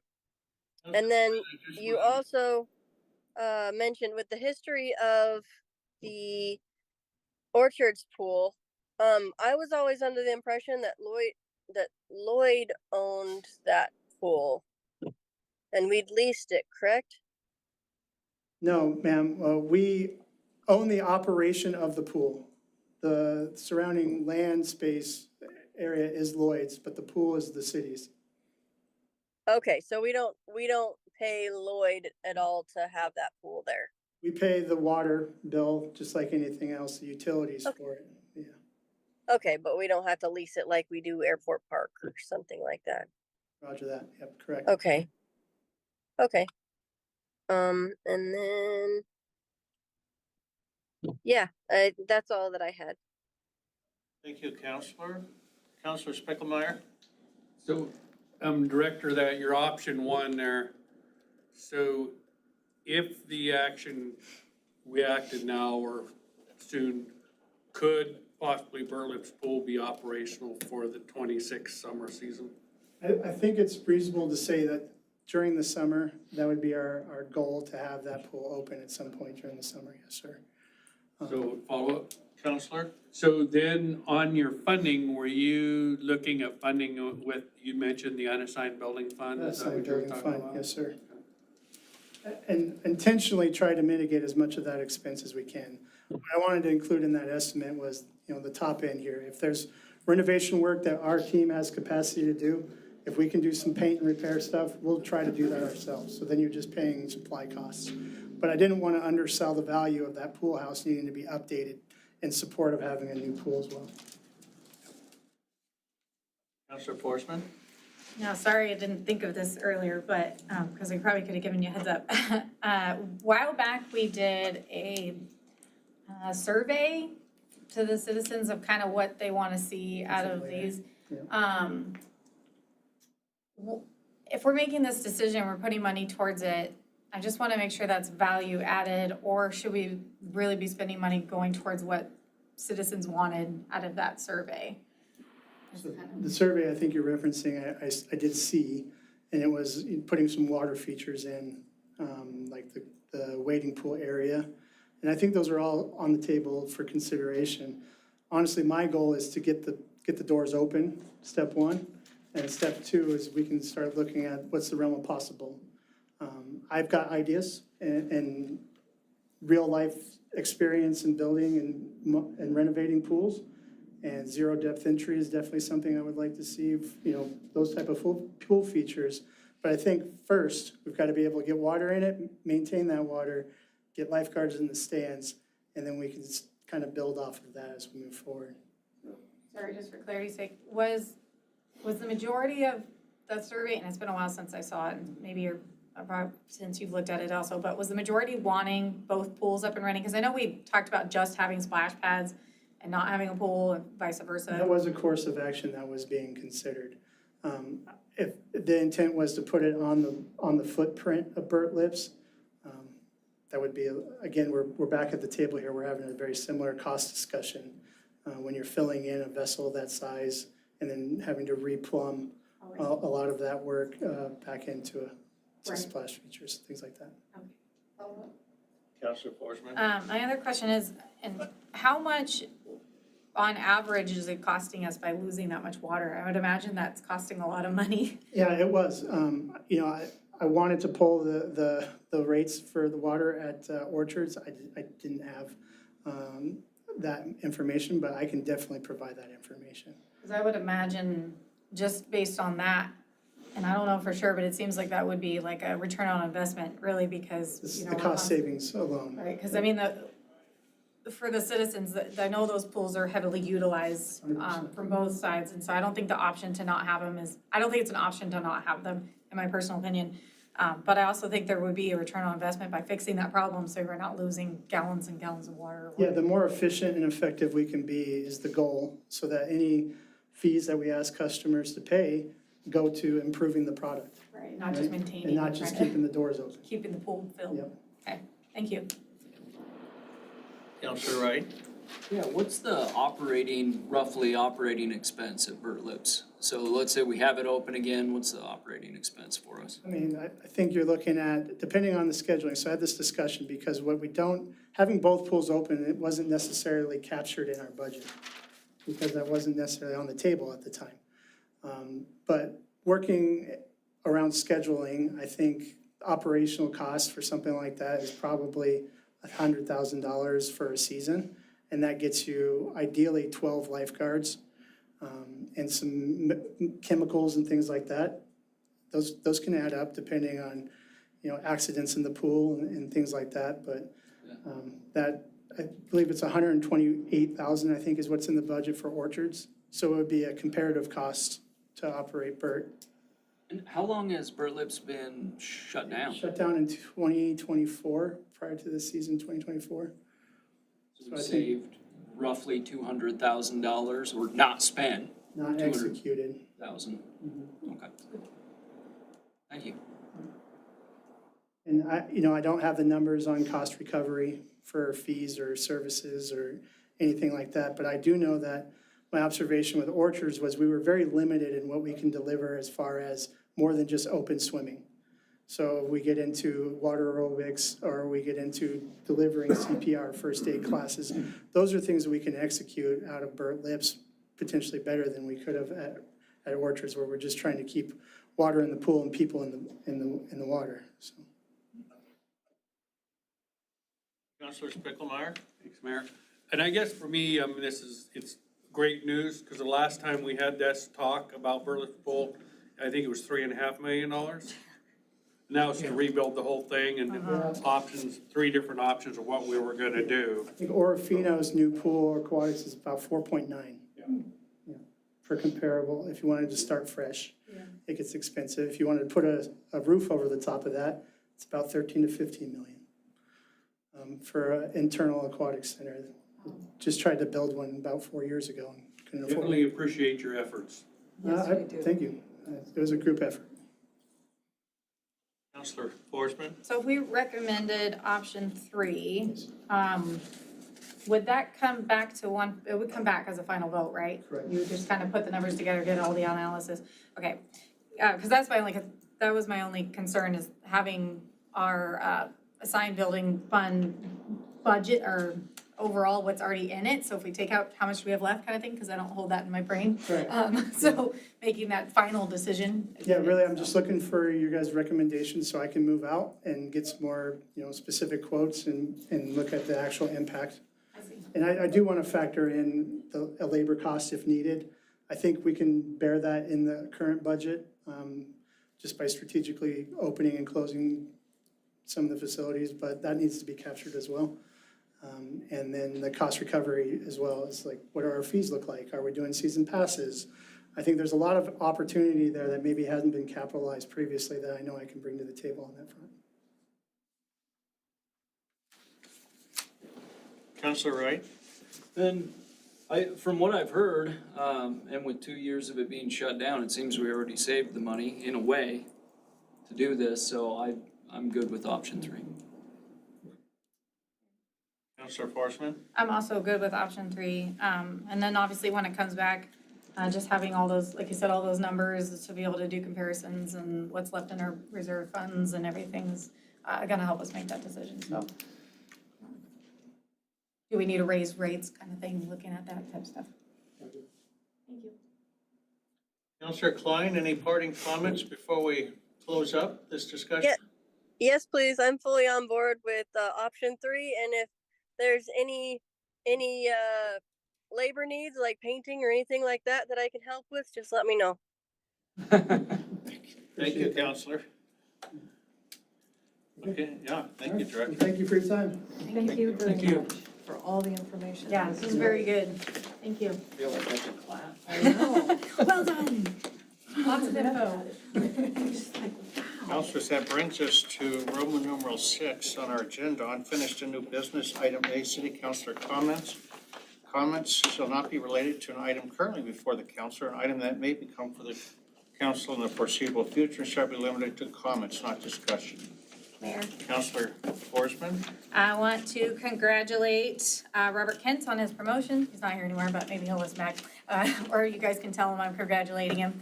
then you also mentioned with the history of the Orchards pool, I was always under the impression that Lloyd owned that pool and we'd leased it, correct? No, ma'am, we own the operation of the pool. The surrounding land space area is Lloyd's, but the pool is the city's. Okay, so we don't pay Lloyd at all to have that pool there. We pay the water bill just like anything else, the utilities for it. Yeah. Okay, but we don't have to lease it like we do Airport Park or something like that. Roger that. Yep, correct. Okay. Okay. And then, yeah, that's all that I had. Thank you, Counselor. Counselor Spickelmeyer? So, Director, that your option one there, so if the action we acted now or soon, could possibly Burlip's pool be operational for the 26 summer season? I think it's reasonable to say that during the summer, that would be our goal, to have that pool open at some point during the summer, yes, sir. So follow up. Counselor? So then on your funding, were you looking at funding with, you mentioned the unassigned building fund? Is that Unassigned what you were building talking fund, about? yes, sir. And intentionally try to mitigate as much of that expense as we can. What I wanted to include in that estimate was, the top end here. If there's renovation work that our team has capacity to do, if we can do some paint and repair stuff, we'll try to do that ourselves. So then you're just paying supply costs. But I didn't want to undersell the value of that pool house needing to be updated in support of having a new pool as well. Counselor Forsman? No, sorry, I didn't think of this earlier, but, because I probably could have given you a heads up. A while back, we did a survey to the citizens of kind of what they want to see out of these. If we're making this decision, we're putting money towards it, I just want to make sure that's value added, or should we really be spending money going towards what citizens wanted out of that survey? So the survey I think you're referencing, I did see, and it was putting some water features in, like the wading pool area. And I think those are all on the table for consideration. Honestly, my goal is to get the doors open, step one. And step two is we can start looking at what's the realm of possible. I've got ideas and real life experience in building and renovating pools. And zero depth entry is definitely something I would like to see, those type of pool features. But I think first, we've got to be able to get water in it, maintain that water, get lifeguards in the stands, and then we can kind of build off of that as we move forward. Sorry, just for clarity's sake, was the majority of the survey, and it's been a while since I saw it, and maybe since you've looked at it also, but was the majority wanting both pools up and running? Because I know we talked about just having splash pads and not having a pool and vice versa. That was a course of action that was being considered. If the intent was to put it on the footprint of Burt Lips, that would be, again, we're back at the table here. We're having a very similar cost discussion when you're filling in a vessel that size and then having to replumb a lot of that work back into splash features, things like that. Counselor Forsman? My other question is, and how much on average is it costing us by losing that much water? I would imagine that's costing a lot of money. Yeah, it was. You know, I wanted to pull the rates for the water at Orchards. I didn't have that information, but I can definitely provide that information. Because I would imagine, just based on that, and I don't know for sure, but it seems like that would be like a return on investment, really, because, This you is know. the cost savings alone. Right, because I mean, for the citizens, I know those pools are heavily utilized 100%. from both sides, and so I don't think the option to not have them I don't think it's an option to not have them, in my personal opinion. But I also think there would be a return on investment by fixing that problem, so we're not losing gallons and gallons of water. Yeah, the more efficient and effective we can be is the goal, so that any fees that we ask customers to pay go to improving the product. Right, not just right? maintaining. And not just right? keeping the doors open. Keeping the pool filled. Yep. Okay, thank you. Counselor Wright? Yeah, what's the roughly operating expense at Burt Lips? So let's say we have it open again, what's the operating expense for us? I mean, I think you're looking at, depending on the scheduling, so I had this discussion because what we don't, having both pools open, it wasn't necessarily captured in our budget because that wasn't necessarily on the table at the time. But working around scheduling, I think operational cost for something like that is probably $100,000 for a season. And that gets you ideally 12 lifeguards and some chemicals and things like that. Those can add up depending on, you know, accidents in the pool and things like that. But that, I believe it's 128,000, I think, is what's in the budget for Orchards. So it would be a comparative cost to operate Burt. And how long has Burt Lips been shut down? Shut down in 2024, prior to the season 2024. So I we think- saved roughly $200,000 or not spent Not 200. executed. 1,000. Okay. Thank you. And you know, I don't have the numbers on cost recovery for fees or services or anything like that, but I do know that my observation with Orchards was we were very limited in what we can deliver as far as more than just open swimming. So we get into water aerobics or we get into delivering CPR first aid classes. Those are things that we can execute out of Burt Lips potentially better than we could have at Orchards, where we're just trying to keep water in the pool and people in the water. So. Counselor Spicklemeyer? Thanks, Mayor. And I guess for me, I mean, it's great news, because the last time we had this talk about Burt Lips Pool, I think it was $3.5 million. Now it's to rebuild the whole thing and options, 3 different options of what we were gonna do. I think Orofino's new pool aquatics is about 4.9. Yeah. For comparable, if you wanted to start fresh, it gets expensive. If you wanted to put a roof over the top of that, it's about 13 to 15 million. For an internal aquatic center, just tried to build one about 4 years ago and couldn't afford Definitely it. appreciate your efforts. Thank you. It was a group effort. Counselor Forsman? So if we recommended option 3, would that come back to one, it would come back as a final vote, right? Correct. You would just kind of put the numbers together, get all the analysis. Okay, because that was my only concern, is having our assigned building fund budget or overall what's already in it. So if we take out how much we have left kind of thing, because I don't hold that in my brain. Right. So making that final decision. Yeah, really, I'm just looking for your guys' recommendations so I can move out and get some more, you know, specific quotes and look at the actual impact. I see. And I do want to factor in a labor cost if needed. I think we can bear that in the current budget, just by strategically opening and closing some of the facilities, but that needs to be captured as well. And then the cost recovery as well is like, what do our fees look like? Are we doing season passes? I think there's a lot of opportunity there that maybe hasn't been capitalized previously that I know I can bring to the table on that front. Counselor Wright? Then, from what I've heard, and with 2 years of it being shut down, it seems we already saved the money in a way to do this, so I'm good with option 3. Counselor Forsman? I'm also good with option 3. And then obviously when it comes back, just having all those, like you said, all those numbers to be able to do comparisons and what's left in our reserve funds and everything's gonna help us make that decision, so. Do do we need to raise rates kind of thing, looking at that type of stuff. Thank you. Counselor Klein, any parting comments before we close up this discussion? Yeah. Yes, please. I'm fully on board with option 3. And if there's any labor needs like painting or anything like that that I can help with, just let me know. Thank you, Counselor. Okay, yeah, thank you, Director. Thank you for your time. Thank you very Thank you. much for all the information. Yeah, this is very good. Thank you. Feel like I should clap. I know. Well done. Lots of info. Counselors, that brings us to Roman numeral 6 on our agenda, unfinished and new business. Item A, City Councilor comments. Comments shall not be related to an item currently before the council. An item that may become for the council in the foreseeable future shall be limited to comments, not discussion. Mayor. Counselor Forsman? I want to congratulate Robert Kent on his promotion. He's not here anymore, but maybe he'll listen back. Or you guys can tell him I'm congratulating him.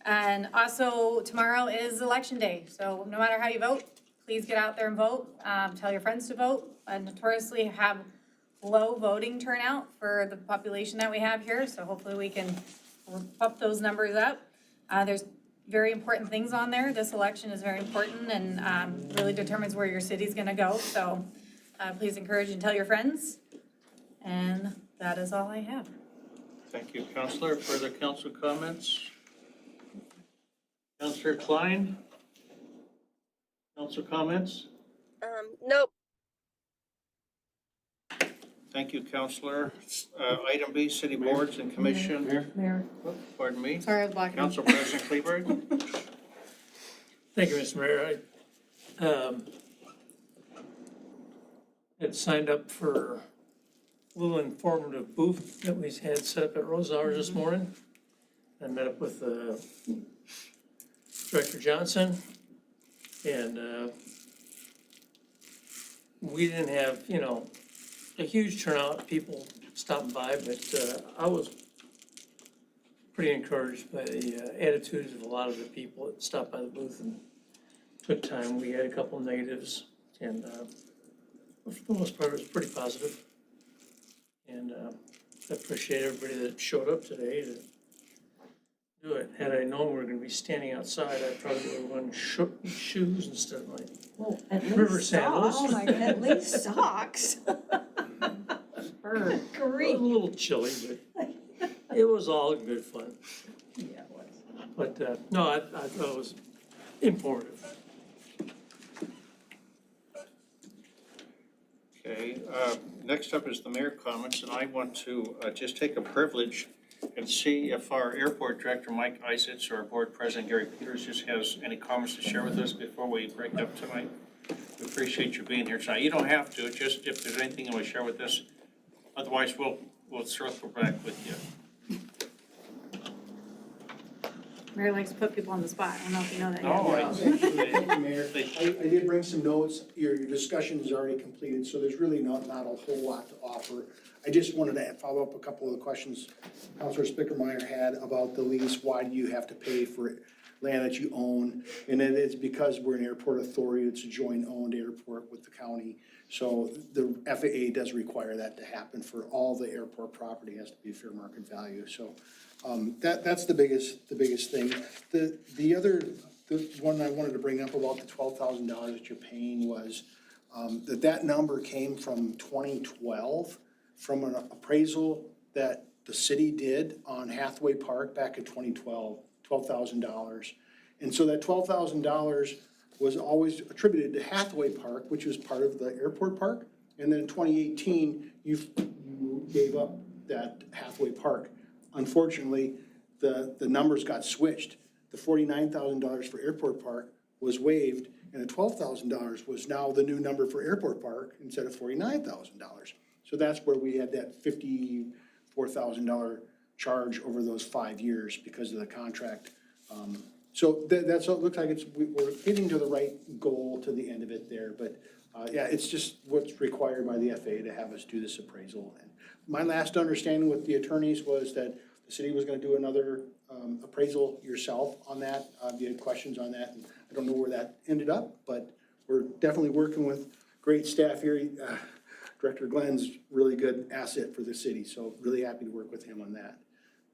And also, tomorrow is election day, so no matter how you vote, please get out there and vote. Tell your friends to vote. Notoriously have low voting turnout for the population that we have here, so hopefully we can up those numbers up. There's very important things on there. This election is very important and really determines where your city's gonna go, so please encourage and tell your friends. And that is all I have. Thank you, Counselor. Further council comments? Counselor Klein? Council comments? Nope. Thank you, Counselor. Item B, City Boards and Commission. Mayor, Pardon me. Sorry, I was blocking. Council President Kleberg? Thank you, Mr. Mayor. I had signed up for a little informative booth that we had set up at Rosenauer this morning. I met up with Director Johnson, and we didn't have, a huge turnout of people stopping by, but I was pretty encouraged by the attitudes of a lot of the people that stopped by the booth and took time. We had a couple of negatives, and for the most part, it was pretty positive. And I appreciate everybody that showed up today to do it. Had I known we were gonna be standing outside, I probably would have worn shoes instead of my well, at river least sandals. socks. Oh my God, at least socks. It was Great. a little chilly, but it was all good fun. Yeah, it was. But, no, I thought it was informative. Okay, next up is the mayor comments, and I want to just take a privilege and see if our airport director, Mike Isitz, or our board president, Gary Peters, just has any comments to share with us before we break up tonight. We appreciate you being here tonight. You don't have to, just if there's anything you want to share with us. Otherwise, we'll circle back with you. Mayor likes to put people on the spot. I don't know if you know that yet. No, Thank you, Mayor. I did bring some notes. Your discussion is already completed, so there's really not a whole lot to offer. I just wanted to follow up a couple of the questions Councilor Spickermeyer had about the lease. Why do you have to pay for land that you own? And it is because we're an airport authority. It's a joint-owned airport with the county. So the FAA does require that to happen for all the airport property. It has to be fair market value. So that's the biggest thing. The one I wanted to bring up about the $12,000 that you're paying was that number came from 2012 from an appraisal that the city did on Hathaway Park back in 2012, $12,000. And so that $12,000 was always attributed to Hathaway Park, which was part of the airport park. And then in 2018, you gave up that Hathaway Park. Unfortunately, the numbers got switched. The $49,000 for airport park was waived, and the $12,000 was now the new number for airport park instead of $49,000. So that's where we had that $54,000 charge over those 5 years because of the contract. So that's what it looks like. We're getting to the right goal to the end of it there, but yeah, it's just what's required by the FAA to have us do this appraisal. And my last understanding with the attorneys was that the city was going to do another appraisal yourself on that. If you had questions on that, and I don't know where that ended up, but we're definitely working with great staff here. Director Glenn's really good asset for the city, so really happy to work with him on that.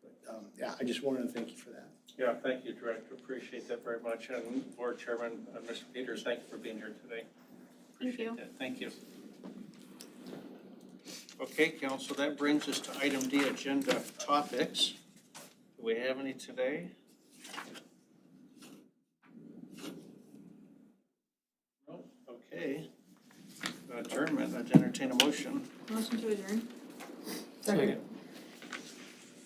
But, yeah, I just wanted to thank you for that. Yeah, thank you, Director. Appreciate that very much. And Board Chairman, Mr. Peters, thank you for being here today. Thank you. Appreciate that. Thank you. Okay, council, that brings us to item D, agenda topics. Do we have any today? No, okay. Adjournment, I'd entertain a motion. Motion to adjourn. Second.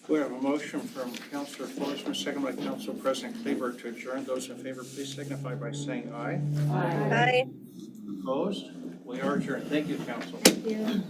We have a motion from Councilor Forsman, second by Council President Kleber to adjourn. Those in favor, please signify by saying aye. Aye. Opposed? We are adjourned. Thank you, council. Thank you.